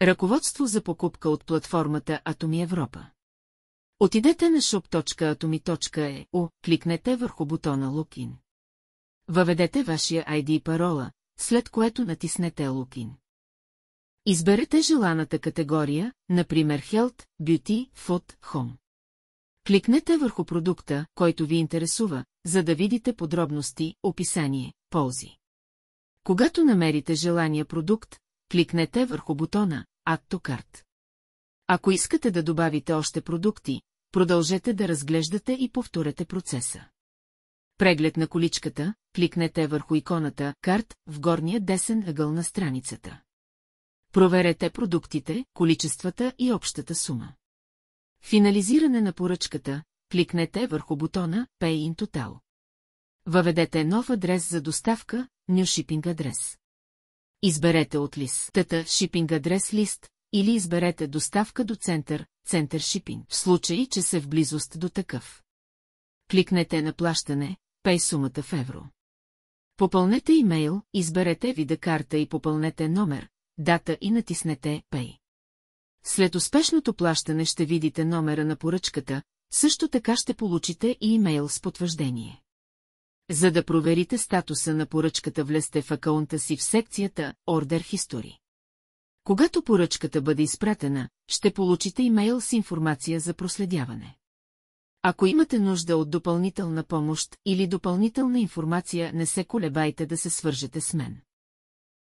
Ръководство за покупка от платформата Atomy Европа. Отидете на shop.atomy.eu, кликнете върху бутона Login. Въведете вашия ID и парола, след което натиснете Login. Изберете желаната категория, например Health, Beauty, Food, Home. Кликнете върху продукта, който ви интересува, за да видите подробности, описание, ползи. Когато намерите желания продукт, кликнете върху бутона Add to Cart. Ако искате да добавите още продукти, продължете да разглеждате и повторете процеса. Преглед на количката, кликнете върху иконата Карт в горния десен ъгъл на страницата. Проверете продуктите, количествата и общата сума. Финализиране на поръчката, кликнете върху бутона Pay in Total. Въведете нов адрес за доставка, New Shipping адрес. Изберете от листата Shipping адрес лист или изберете доставка до център, Center Shipping, в случай, че се в близост до такъв. Кликнете на плащане, Pay сумата в евро. Попълнете имейл, изберете вида карта и попълнете номер, дата и натиснете Pay. След успешното плащане ще видите номера на поръчката, също така ще получите и имейл с потвърждение. За да проверите статуса на поръчката, влезте в акаунта си в секцията Order History. Когато поръчката бъде изпратена, ще получите имейл с информация за проследяване. Ако имате нужда от допълнителна помощ или допълнителна информация, не се колебайте да се свържете с мен.